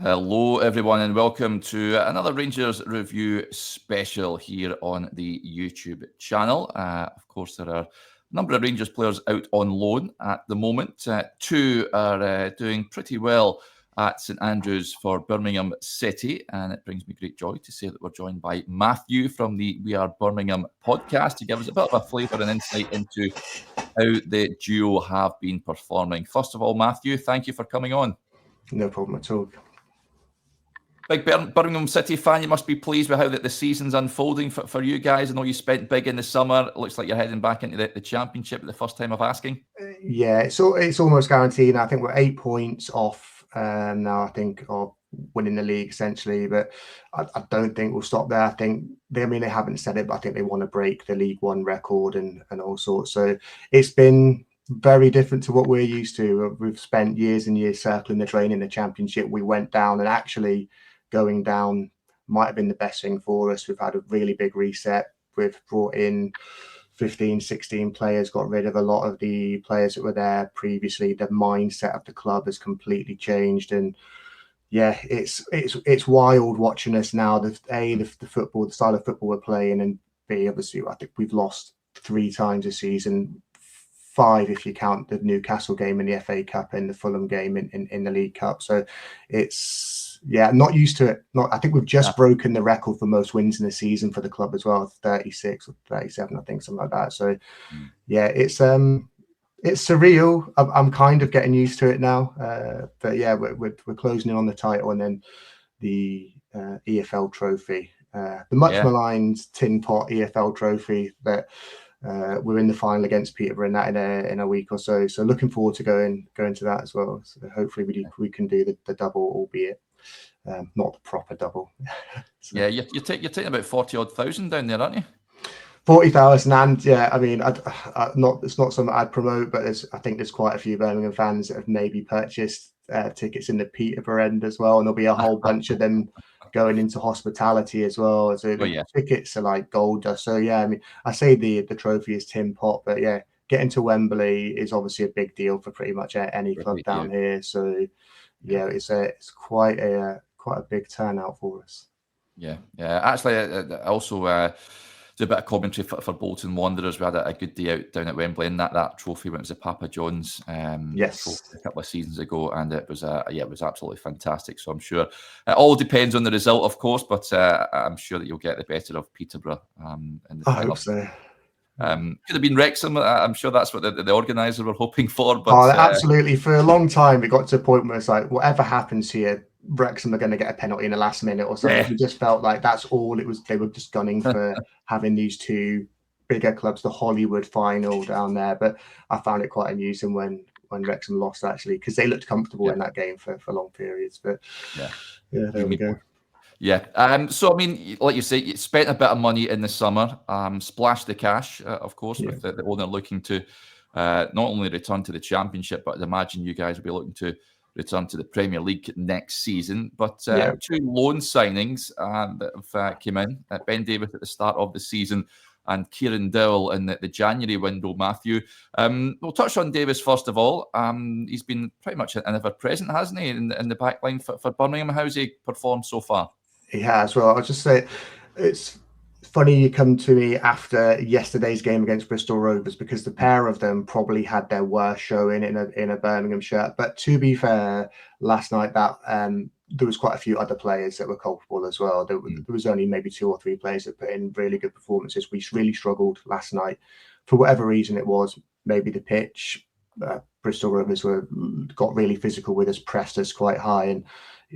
Hello, everyone, and welcome to another Rangers Review special here on the YouTube channel. Of course, there are a number of Rangers players out on loan at the moment. Two are doing pretty well at St Andrews for Birmingham City, and it brings me great joy to say that we're joined by Matthew from the We Are Birmingham podcast to give us a bit of a flavour and insight into how the duo have been performing. First of all, Matthew, thank you for coming on. No problem at all. Big Birmingham City fan, you must be pleased with how the season's unfolding for you guys. I know you spent big in the summer. It looks like you're heading back into the Championship at the first time of asking. Yeah, it's almost guaranteed. I think we're 8 points off now, I think, of winning the league, essentially. But I don't think we'll stop there. I think, they haven't said it, but I think they want to break the League One record and all sorts. So it's been very different to what we're used to. We've spent years and years circling the drain in the Championship. We went down, and actually going down might have been the best thing for us. We've had a really big reset. We've brought in 15, 16 players, got rid of a lot of the players that were there previously. The mindset of the club has completely changed. And yeah, it's wild watching us now. The football, the style of football we're playing, and B, obviously, I think we've lost 3 times this season. 5 if you count the Newcastle game in the FA Cup and the Fulham game in the League Cup. So it's, not used to it. I think we've just broken the record for most wins in the season for the club as well, 36 or 37, I think, something like that. So it's surreal. I'm kind of getting used to it now. But yeah, we're closing in on the title, and then the EFL trophy, the much maligned tin pot EFL trophy that we're in the final against Peterborough in a week or so. So looking forward to going to that as well. So hopefully we can do the double, albeit not the proper double. So. Yeah, you're taking about 40,000 odd down there, aren't you? 40,000, and it's not something I'd promote, but I think there's quite a few Birmingham fans that have maybe purchased tickets in the Peterborough end as well, and there'll be a whole bunch of them going into hospitality as well. So tickets are like gold dust. So I say the trophy is tin pot, but getting to Wembley is obviously a big deal for pretty much any club down here. So it's quite a big turnout for us. Yeah. Actually, I also did a bit of commentary for Bolton Wanderers. We had a good day out down at Wembley, and that trophy went to Papa John's trophy a couple of seasons ago, and it was absolutely fantastic. So I'm sure it all depends on the result, of course, but I'm sure that you'll get the better of Peterborough. I hope so. Could have been Wrexham. I'm sure that's what the organiser were hoping for. But absolutely, for a long time, it got to a point where it's like, whatever happens here, Wrexham are going to get a penalty in the last minute or something. We just felt like that's all it was. They were just gunning for having these two bigger clubs, the Hollywood final down there. But I found it quite amusing when Wrexham lost, actually, because they looked comfortable in that game for long periods. But there we go. Yeah. So, like you say, you spent a bit of money in the summer, splashed the cash, of course, with the owner looking to not only return to the Championship, but I'd imagine you guys will be looking to return to the Premier League next season. But 2 loan signings that have come in, Ben Davies at the start of the season and Kieran Dowell in the January window, Matthew. We'll touch on Davies first of all. He's been pretty much an ever-present, hasn't he, in the back line for Birmingham? How's he performed so far? He has. Well, I'll just say it's funny you come to me after yesterday's game against Bristol Rovers, because the pair of them probably had their worst showing in a Birmingham shirt. But to be fair, last night there was quite a few other players that were culpable as well. There was only maybe 2 or 3 players that put in really good performances. We really struggled last night for whatever reason it was. Maybe the pitch. Bristol Rovers got really physical with us, pressed us quite high,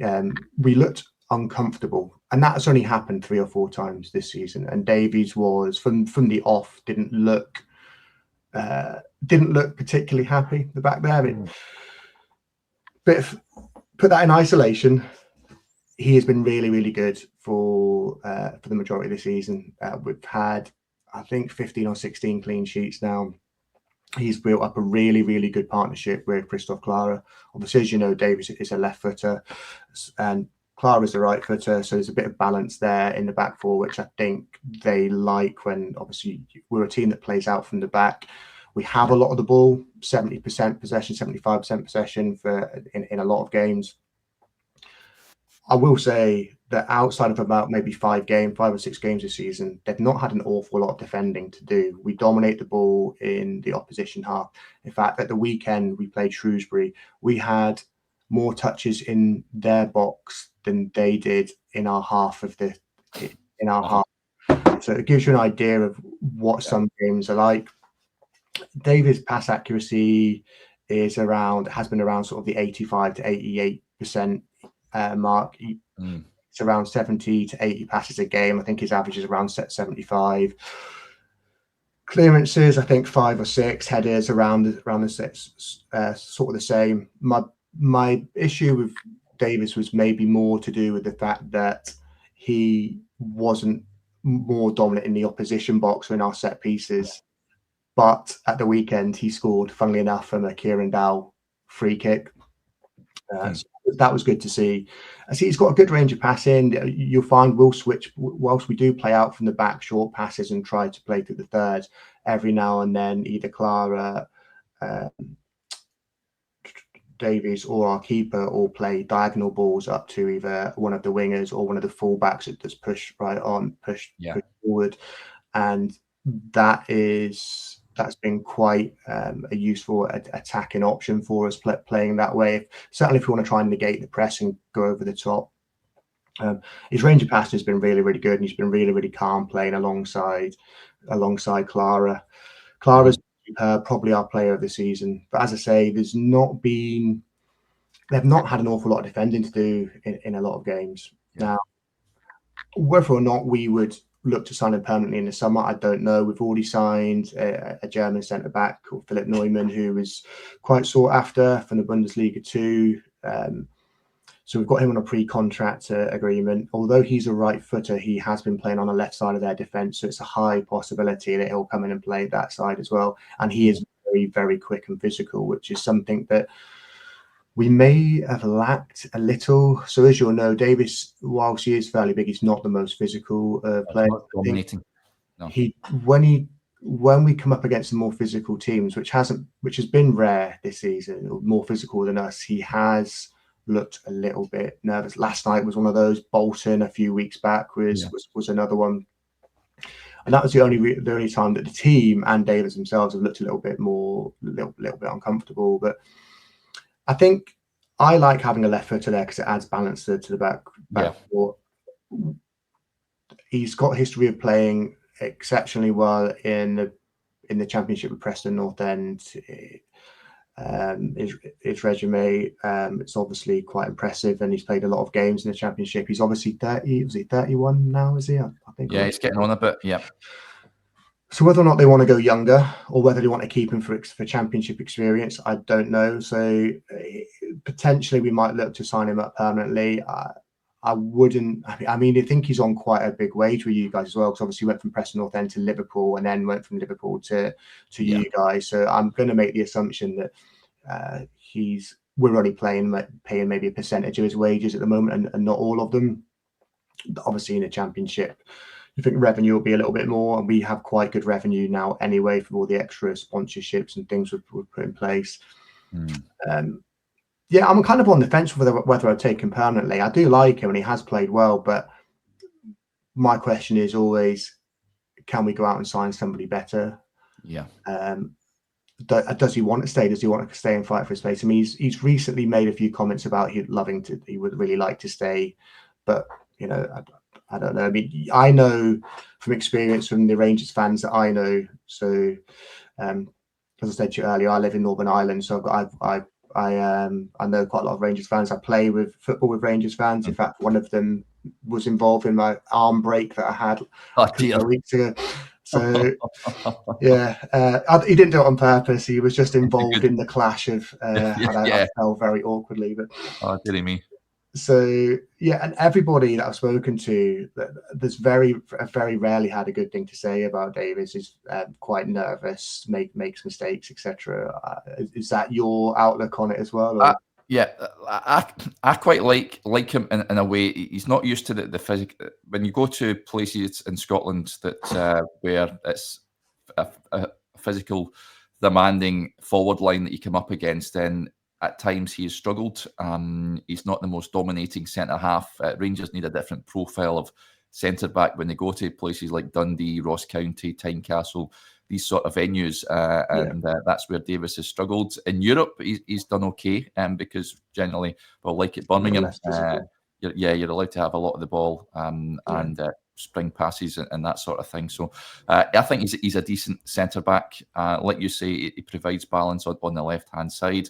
and we looked uncomfortable, and that's only happened 3 or 4 times this season. And Davies was from the off didn't look particularly happy the back there. But put that in isolation, he has been really, really good for the majority of the season. We've had, I think, 15 or 16 clean sheets now. He's built up a really, really good partnership with Christoph Clara. Obviously, as you know, Davies is a left footer, and Clara's the right footer, so there's a bit of balance there in the back four, which I think they like when, obviously, we're a team that plays out from the back. We have a lot of the ball, 70% possession, 75% possession in a lot of games. I will say that outside of about maybe 5 or 6 games this season, they've not had an awful lot of defending to do. We dominate the ball in the opposition half. In fact, at the weekend, we played Shrewsbury. We had more touches in their box than they did in our half half. So it gives you an idea of what some games are like. Davies' pass accuracy has been around sort of the 85 to 88% mark. It's around 70 to 80 passes a game. I think his average is around 75. Clearances, I think 5 or 6. Headers around the six, sort of the same. My issue with Davies was maybe more to do with the fact that he wasn't more dominant in the opposition box or in our set pieces. But at the weekend, he scored, funnily enough, from a Kieran Dowell free kick. So that was good to see. I see he's got a good range of passing. You'll find we'll switch, whilst we do play out from the back, short passes and try to play through the thirds. Every now and then, either Clara, Davies or our keeper all play diagonal balls up to either one of the wingers or one of the fullbacks that's push forward. And that's been quite a useful attacking option for us playing that way. Certainly if you want to try and negate the press and go over the top. His range of passing has been really, really good, and he's been really, really calm playing alongside Clara. Clara's probably our player of the season. But as I say, they've not had an awful lot of defending to do in a lot of games. Now, whether or not we would look to sign him permanently in the summer, I don't know. We've already signed a German centre-back called Philipp Neumann, who is quite sought after from the Bundesliga 2. So we've got him on a pre-contract agreement. Although he's a right footer, he has been playing on the left side of their defence, so it's a high possibility that he'll come in and play that side as well. And he is very, very quick and physical, which is something that we may have lacked a little. So as you'll know, Davies, whilst he is fairly big, he's not the most physical player. Dominating. No. When we come up against the more physical teams, which has been rare this season, more physical than us, he has looked a little bit nervous. Last night was one of those. Bolton a few weeks back was another one. And that was the only time that the team and Davies themselves have looked a little bit uncomfortable. But I think I like having a left footer there because it adds balance to the back four. He's got a history of playing exceptionally well in the Championship with Preston North End. His resume, it's obviously quite impressive, and he's played a lot of games in the Championship. He's obviously 30. Was he 31 now? Is he? I think. Yeah, he's getting on a bit. Yeah. So whether or not they want to go younger, or whether they want to keep him for Championship experience, I don't know. So potentially we might look to sign him up permanently. I wouldn't. I mean, I think he's on quite a big wage with you guys as well, because obviously he went from Preston North End to Liverpool, and then went from Liverpool to you guys. So I'm going to make the assumption that we're only paying maybe a percentage of his wages at the moment, and not all of them. Obviously, in the Championship, I think revenue will be a little bit more, and we have quite good revenue now anyway for all the extra sponsorships and things we've put in place. Yeah, I'm kind of on the fence whether I'd take him permanently. I do like him, and he has played well, but my question is always, can we go out and sign somebody better? Yeah. Does he want to stay? Does he want to stay and fight for his place? I mean, he's recently made a few comments about he would really like to stay, but you know, I don't know. I mean, I know from experience from the Rangers fans that I know. So, as I said to you earlier, I live in Northern Ireland, so I know quite a lot of Rangers fans. I play with football with Rangers fans. In fact, one of them was involved in my arm break that I had a couple of weeks ago. So yeah, he didn't do it on purpose. He was just involved in the clash of, and I fell very awkwardly. But dearie me. So yeah, and everybody that I've spoken to, there's very rarely had a good thing to say about Davies. Is quite nervous, makes mistakes, etc. Is that your outlook on it as well? Yeah, I quite like him in a way. He's not used to the physical. When you go to places in Scotland that where it's a physical, demanding forward line that you come up against, then at times he has struggled. He's not the most dominating centre half. Rangers need a different profile of centre back when they go to places like Dundee, Ross County, Tynecastle, these sort of venues, and that's where Davies has struggled. In Europe, he's done okay, because generally, well, like at Birmingham, you're allowed to have a lot of the ball, and spring passes and that sort of thing. So I think he's a decent centre back. Like you say, he provides balance on the left hand side.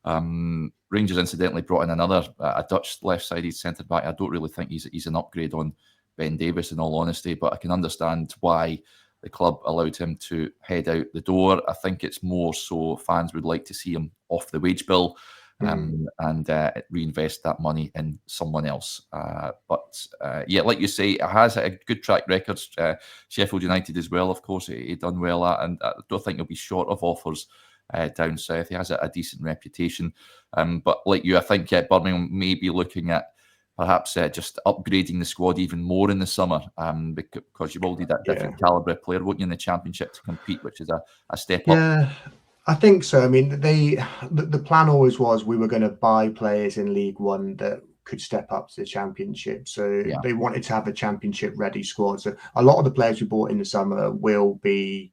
Rangers incidentally brought in another a Dutch left-sided centre back. I don't really think he's an upgrade on Ben Davies, in all honesty, but I can understand why the club allowed him to head out the door. I think it's more so fans would like to see him off the wage bill, and reinvest that money in someone else. But like you say, it has a good track record. Sheffield United as well, of course, he done well at, and I don't think he'll be short of offers down south. He has a decent reputation. But like you, I think Birmingham may be looking at perhaps just upgrading the squad even more in the summer, because you will need that different calibre player, won't you, in the Championship to compete, which is a step up. Yeah, I think so. I mean, the plan always was we were going to buy players in League One that could step up to the Championship. So they wanted to have a Championship-ready squad. So a lot of the players we bought in the summer will be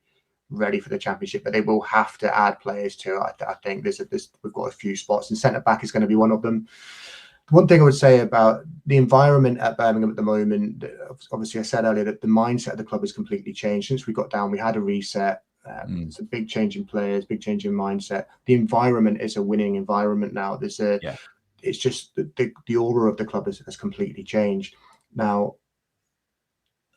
ready for the Championship, but they will have to add players to it. I think we've got a few spots, and centre back is going to be one of them. One thing I would say about the environment at Birmingham at the moment, obviously I said earlier that the mindset of the club has completely changed. Since we got down, we had a reset. It's a big change in players, big change in mindset. The environment is a winning environment now. It's just the aura of the club has completely changed. Now,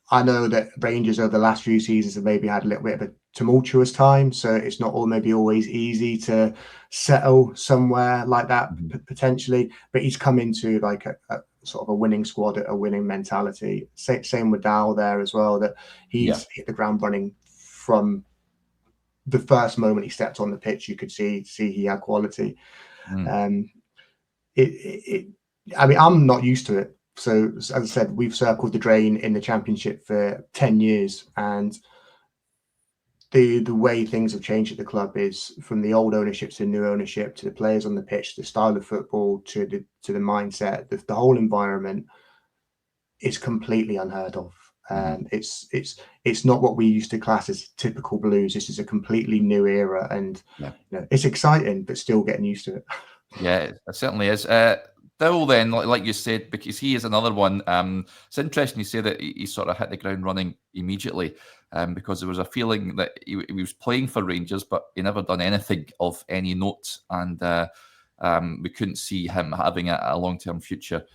I know that Rangers over the last few seasons have maybe had a little bit of a tumultuous time, so it's not always easy to settle somewhere like that potentially. But he's come into like a sort of a winning squad, a winning mentality. Same with Dowell there as well. That he's hit the ground running from the first moment he stepped on the pitch. You could see he had quality. I mean, I'm not used to it. So as I said, we've circled the drain in the Championship for 10 years, and the way things have changed at the club is from the old ownership to the new ownership, to the players on the pitch, the style of football, to the mindset. The whole environment is completely unheard of. It's not what we used to class as typical Blues. This is a completely new era, and it's exciting, but still getting used to it. Yeah, it certainly is. Dowell, then, like you said, because he is another one. It's interesting you say that he sort of hit the ground running immediately, because there was a feeling that he was playing for Rangers, but he never done anything of any note, and we couldn't see him having a long-term future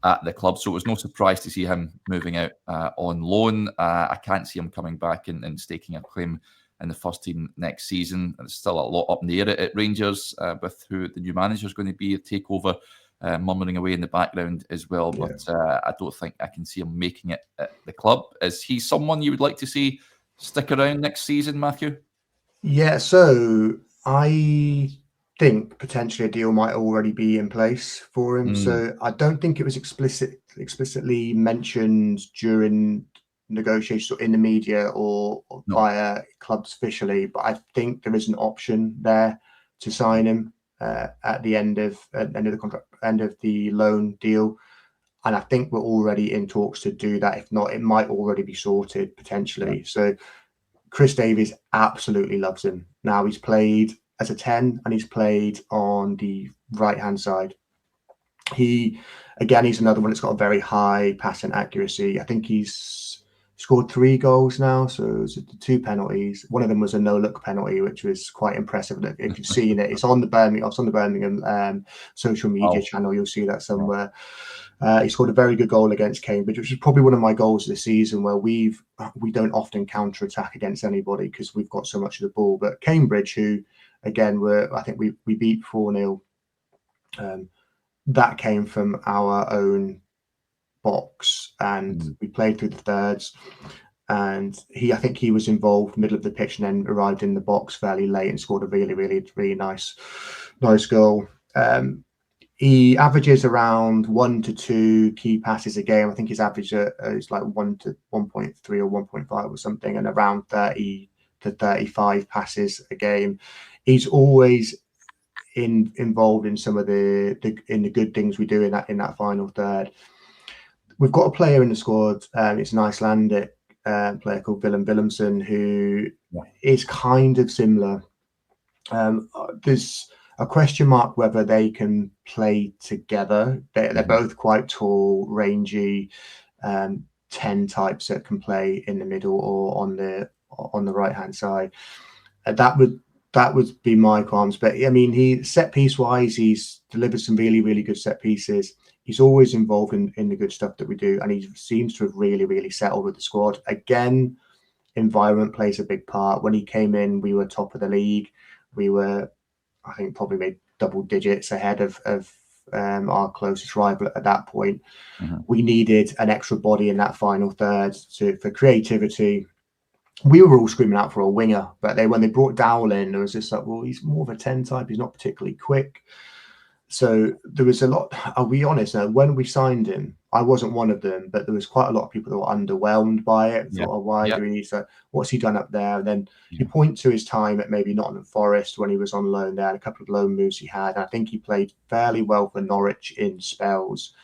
at the club. So it was no surprise to see him moving out on loan. I can't see him coming back and staking a claim in the first team next season. There's still a lot up in the air at Rangers with who the new manager is going to be, a takeover murmuring away in the background as well. But I don't think I can see him making it at the club. Is he someone you would like to see stick around next season, Matthew? Yeah, so I think potentially a deal might already be in place for him. So I don't think it was explicitly mentioned during negotiations or in the media or via clubs officially, but I think there is an option there to sign him at the end of the contract, end of the loan deal, and I think we're already in talks to do that. If not, it might already be sorted potentially. So Chris Davies absolutely loves him. Now he's played as a 10 and he's played on the right hand side. He's another one that's got a very high passing accuracy. I think he's scored 3 goals now, so it's 2 penalties. One of them was a no-look penalty, which was quite impressive. If you've seen it, it's on the Birmingham social media channel. You'll see that somewhere. He scored a very good goal against Cambridge, which is probably one of my goals of the season, where we don't often counter-attack against anybody because we've got so much of the ball. But Cambridge, who again I think we beat 4-0. That came from our own box, and we played through the thirds, and I think he was involved middle of the pitch and then arrived in the box fairly late and scored a really nice goal. He averages around 1 to 2 key passes a game. I think his average is like 1 to 1.3 or 1.5 or something, and around 30 to 35 passes a game. He's always involved in some of the good things we do in that final third. We've got a player in the squad. It's an Icelandic player called Willem Willemsen, who is kind of similar. There's a question mark whether they can play together. They're both quite tall, rangy, 10 types that can play in the middle or on the right hand side. That would be my qualms. But I mean, he set piece wise, he's delivered some really, really good set pieces. He's always involved in the good stuff that we do, and he seems to have really, really settled with the squad. Again, environment plays a big part. When he came in, we were top of the league. We were, I think, probably made double digits ahead of our closest rival at that point. We needed an extra body in that final third for creativity. We were all screaming out for a winger, but when they brought Dowell in, there was just like, well, he's more of a 10 type. He's not particularly quick. So there was a lot. I'll be honest, when we signed him, I wasn't one of them, but there was quite a lot of people that were underwhelmed by it. Thought, oh, why do we need to? What's he done up there? And then you point to his time at maybe Nottingham Forest when he was on loan there, and a couple of loan moves he had. And I think he played fairly well for Norwich in spells,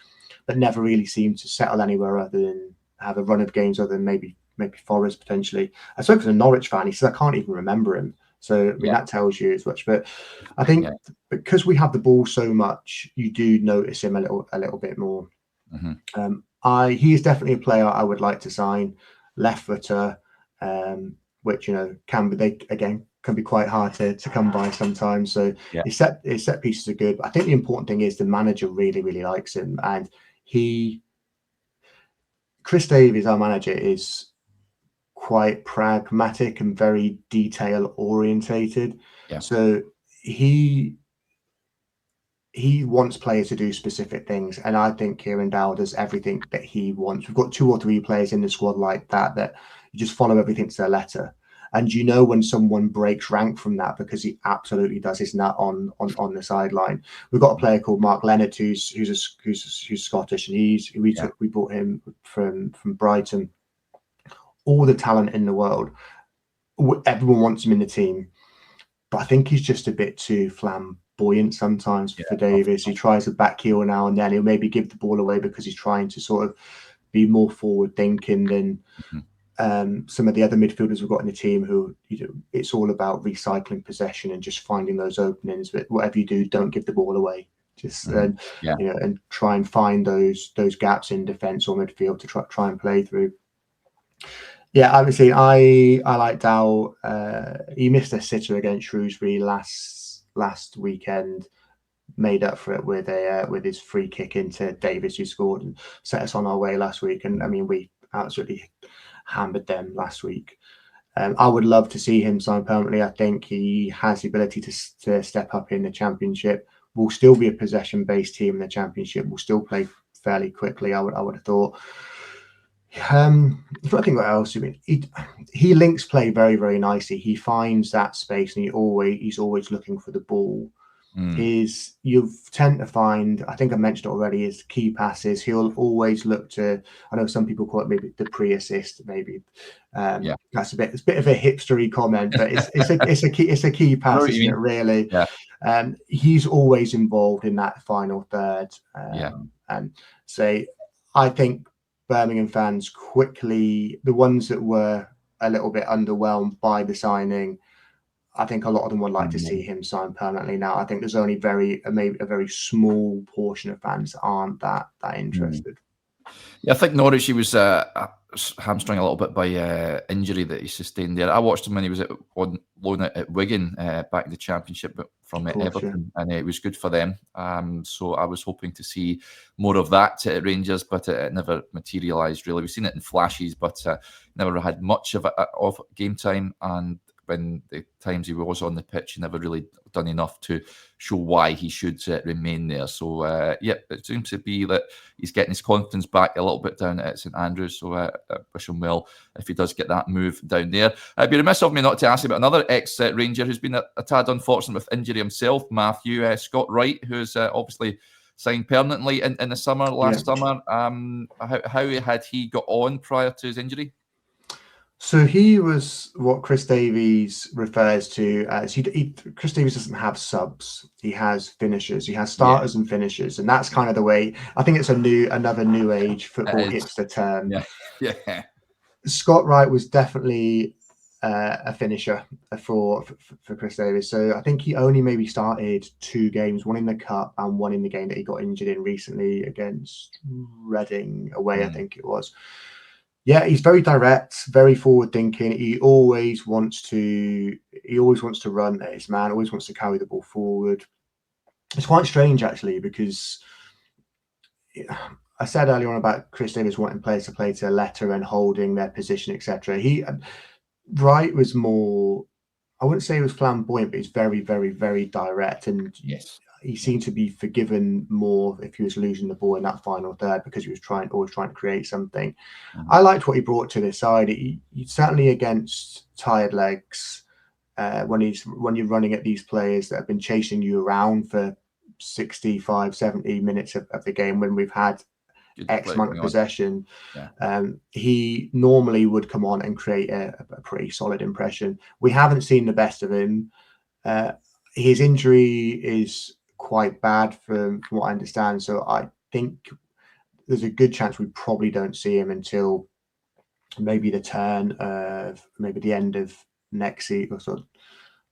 but never really seemed to settle anywhere other than have a run of games other than maybe Forest potentially. I spoke to a Norwich fan. He says, I can't even remember him. So I mean, that tells you as much. But I think because we have the ball so much, you do notice him a little bit more. He is definitely a player I would like to sign. Left footer, which can be quite hard to come by sometimes. So his set pieces are good. But I think the important thing is the manager really, really likes him, and Chris Davies, our manager, is quite pragmatic and very detail orientated. So he wants players to do specific things, and I think Kieran Dowell does everything that he wants. We've got 2 or 3 players in the squad like that you just follow everything to the letter, and when someone breaks rank from that, because he absolutely does his nut on the sideline. We've got a player called Mark Leonard who's Scottish, and we brought him from Brighton. All the talent in the world, everyone wants him in the team, but I think he's just a bit too flamboyant sometimes for Davies. He tries a back heel now and then. He'll maybe give the ball away because he's trying to sort of be more forward thinking than some of the other midfielders we've got in the team, who it's all about recycling possession and just finding those openings. But whatever you do, don't give the ball away. Just and try and find those gaps in defence or midfield to try and play through. Yeah, obviously, I like Dowell. He missed a sitter against Shrewsbury last weekend, made up for it with his free kick into Davies, who scored and set us on our way last week. And I mean, we absolutely hammered them last week. I would love to see him sign permanently. I think he has the ability to step up in the Championship. We'll still be a possession-based team in the Championship. We'll still play fairly quickly, I would have thought. I'm trying to think what else. I mean, he links play very, very nicely. He finds that space, and he's always looking for the ball. You tend to find, I think I mentioned already, his key passes. He'll always look to. I know some people call it maybe the pre-assist. Maybe that's it's a bit of a hipstery comment, but it's a key pass, isn't it? Really. He's always involved in that final third. And say, I think Birmingham fans quickly, the ones that were a little bit underwhelmed by the signing, I think a lot of them would like to see him sign permanently now. I think there's only maybe a very small portion of fans that aren't that interested. Yeah, I think Norwich, he was hamstrung a little bit by injury that he sustained there. I watched him when he was on loan at Wigan back in the Championship from Everton, and it was good for them. So I was hoping to see more of that at Rangers, but it never materialised really. We've seen it in flashes, but never had much of game time. And when the times he was on the pitch, he never really done enough to show why he should remain there. So, it seems to be that he's getting his confidence back a little bit down at St Andrews. So I wish him well if he does get that move down there. It'd be remiss of me not to ask you about another ex-Ranger who's been a tad unfortunate with injury himself, Matthew, Scott Wright, who's obviously signed permanently in the last summer. How had he got on prior to his injury? So he was what Chris Davies refers to as Chris Davies doesn't have subs. He has finishers. He has starters and finishers, and that's kind of the way. I think it's another new age football hipster term. Yeah. Scott Wright was definitely a finisher for Chris Davies. So I think he only maybe started 2 games, one in the cup and one in the game that he got injured in recently against Reading away, I think it was. Yeah, he's very direct, very forward thinking. He always wants to run at his man, always wants to carry the ball forward. It's quite strange actually, because I said earlier on about Chris Davies wanting players to play to letter and holding their position, etc. Wright was more, I wouldn't say he was flamboyant, but he's very, very, very direct, and he seemed to be forgiven more if he was losing the ball in that final third, because he was always trying to create something. I liked what he brought to this side. He certainly, against tired legs, when you're running at these players that have been chasing you around for 65, 70 minutes of the game, when we've had X amount of possession, he normally would come on and create a pretty solid impression. We haven't seen the best of him. His injury is quite bad from what I understand, so I think there's a good chance we probably don't see him until maybe the turn of maybe the end of next season, or sort of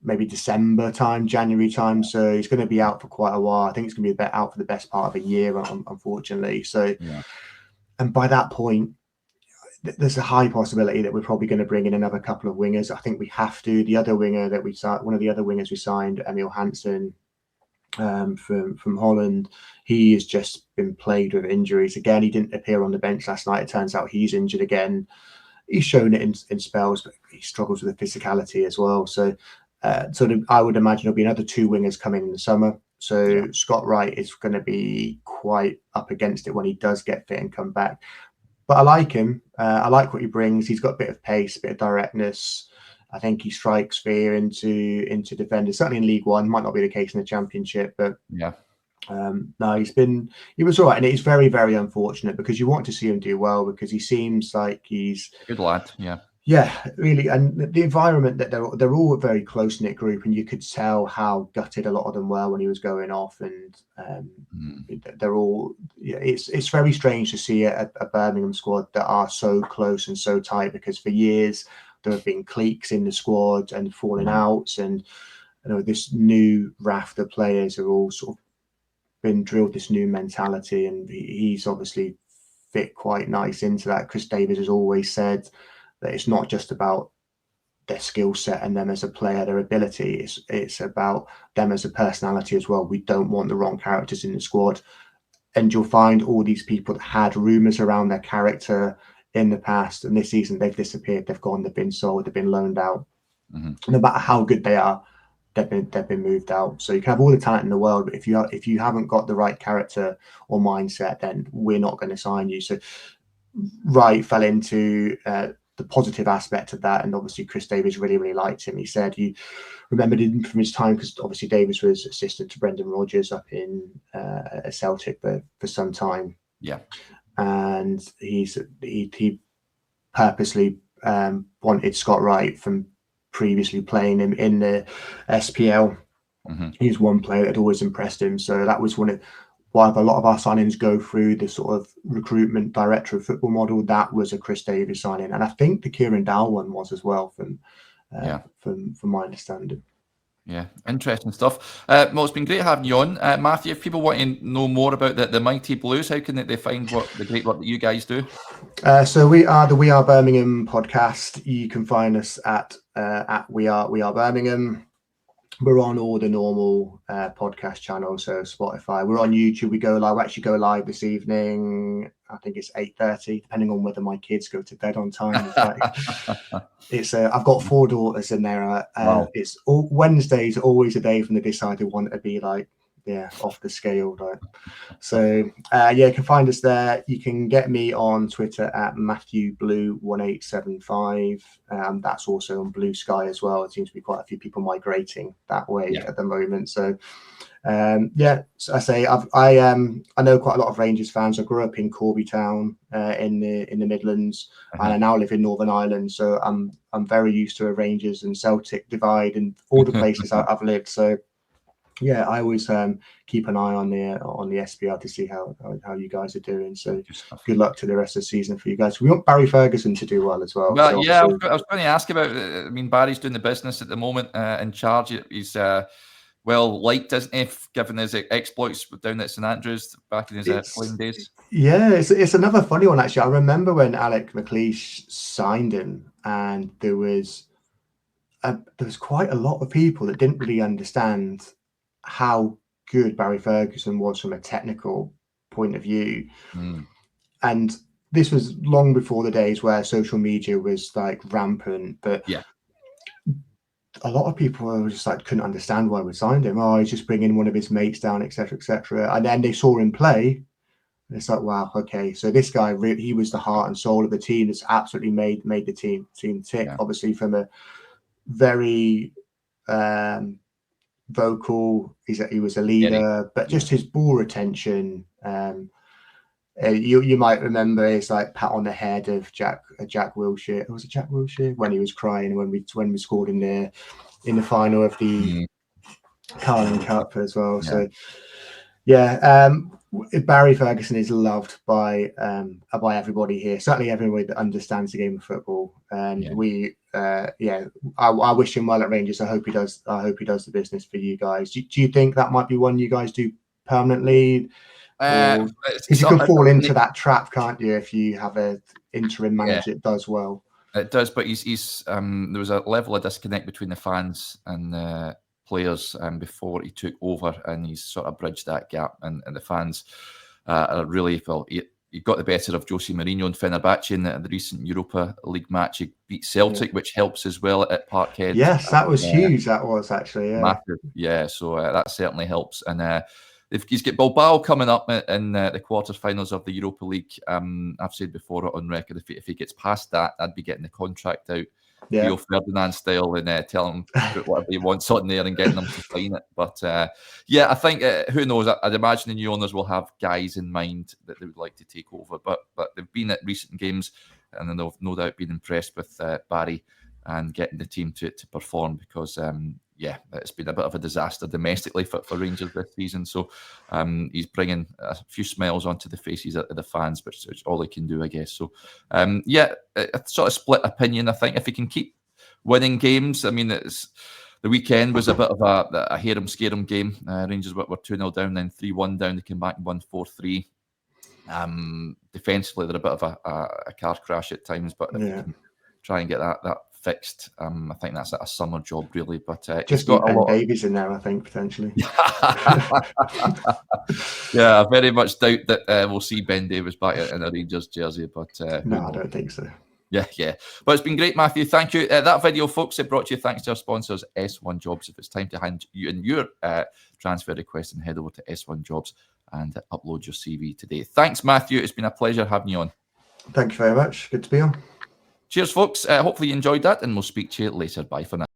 maybe December time, January time. So he's going to be out for quite a while. I think he's going to be out for the best part of a year, unfortunately. So, and by that point, there's a high possibility that we're probably going to bring in another couple of wingers. I think we have to. The other winger that one of the other wingers we signed, Emil Hansen, from Holland, he has just been plagued with injuries. Again, he didn't appear on the bench last night. It turns out he's injured again. He's shown it in spells, but he struggles with the physicality as well. So, I would imagine there'll be another 2 wingers coming in the summer. So Scott Wright is going to be quite up against it when he does get fit and come back. But I like him. I like what he brings. He's got a bit of pace, a bit of directness. I think he strikes fear into defenders. Certainly in League One, might not be the case in the Championship, but no, he was all right, and it's very, very unfortunate because you want to see him do well, because he seems like he's a good lad. Yeah, really, and the environment that they're all a very close knit group, and you could tell how gutted a lot of them were when he was going off, and they're all. It's very strange to see a Birmingham squad that are so close and so tight, because for years there have been cliques in the squad and falling outs, and this new raft of players are all sort of been drilled this new mentality, and he's obviously fit quite nice into that. Chris Davies has always said that it's not just about their skill set and them as a player, their ability. It's about them as a personality as well. We don't want the wrong characters in the squad. And you'll find all these people that had rumours around their character in the past, and this season they've disappeared. They've gone. They've been sold. They've been loaned out. No matter how good they are, they've been moved out. So you can have all the talent in the world, but if you haven't got the right character or mindset, then we're not going to sign you. So Wright fell into the positive aspect of that, and obviously Chris Davies really, really liked him. He said he remembered him from his time, because obviously Davies was assistant to Brendan Rodgers up in Celtic for some time. And he purposely wanted Scott Wright from previously playing him in the SPL. He's one player that had always impressed him, so that was why a lot of our signings go through the sort of recruitment director of football model. That was a Chris Davies signing, and I think the Kieran Dowell one was as well, from my understanding. Yeah, interesting stuff. Well, it's been great having you on, Matthew. If people want to know more about the Mighty Blues, how can they find the great work that you guys do? So we are the We Are Birmingham podcast. You can find us at We Are Birmingham. We're on all the normal podcast channels, so Spotify. We're on YouTube. We actually go live this evening. I think it's 8:30, depending on whether my kids go to bed on time. I've got 4 daughters, and It's Wednesdays always a day when they decide they want to be like off the scale, right? So you can find us there. You can get me on Twitter at MatthewBlue1875. That's also on Blue Sky as well. It seems to be quite a few people migrating that way at the moment. So so I say I know quite a lot of Rangers fans. I grew up in Corby Town in the Midlands, and I now live in Northern Ireland. So I'm very used to a Rangers and Celtic divide and all the places I've lived. So yeah, I always keep an eye on the SPL to see how you guys are doing. So good luck to the rest of the season for you guys. We want Barry Ferguson to do well as well. Well, so yeah, I was going to ask about. I mean, Barry's doing the business at the moment in charge. He's well liked, isn't he, given his exploits down at St Andrews back in his playing days. Yeah, it's another funny one actually. I remember when Alec McLeish signed him, and there was quite a lot of people that didn't really understand how good Barry Ferguson was from a technical point of view. And this was long before the days where social media was like rampant, but a lot of people were just like couldn't understand why we signed him. Oh, he's just bringing one of his mates down, etc., etc. And then they saw him play, and it's like, wow, okay, so this guy really, he was the heart and soul of the team. That's absolutely made the team tick. Obviously, from a very vocal, he was a leader, but just his ball retention. You might remember his like pat on the head of Jack Wilshere. Was it Jack Wilshere when he was crying when we scored in the final of the Carling Cup as well. So Barry Ferguson is loved by everybody here. Certainly everybody that understands the game of football. And I wish him well at Rangers. I hope he does the business for you guys. Do you think that might be one you guys do permanently? Because you can fall into that trap, can't you, if you have an interim manager that does well? It does, but he's there was a level of disconnect between the fans and players before he took over, and he's sort of bridged that gap. And the fans are really he got the better of Jose Mourinho and Fenerbahce in the recent Europa League match. He beat Celtic, which helps as well at Parkhead. Yes, that was huge. That was actually massive. Yeah, so that certainly helps. And if he's got Bilbao coming up in the quarterfinals of the Europa League, I've said before on record, if he gets past that, I'd be getting the contract out, Rio Ferdinand style, and tell him to put whatever he wants on there and getting them to sign it. But I think who knows? I'd imagine the new owners will have guys in mind that they would like to take over. But they've been at recent games, and then they've no doubt been impressed with Barry and getting the team to perform, because it's been a bit of a disaster domestically for Rangers this season. So he's bringing a few smiles onto the faces of the fans, which is all he can do, I guess. So a sort of split opinion. I think if he can keep winning games, I mean, the weekend was a bit of a hear-em, scare-em game. Rangers were 2-0 down, then 3-1 down. They came back and won 4-3. Defensively, they're a bit of a car crash at times, but if you can try and get that fixed, I think that's a summer job, really. But just got Ben Davies in there, I think, potentially. I very much doubt that we'll see Ben Davies back in a Rangers jersey. But no, I don't think so. Yeah. But it's been great, Matthew. Thank you. That video, folks, it brought to you thanks to our sponsors, S1 Jobs. If it's time to hand you in your transfer request, and head over to S1 Jobs and upload your CV today. Thanks, Matthew. It's been a pleasure having you on. Thank you very much. Good to be on. Cheers, folks. Hopefully you enjoyed that, and we'll speak to you later. Bye for now.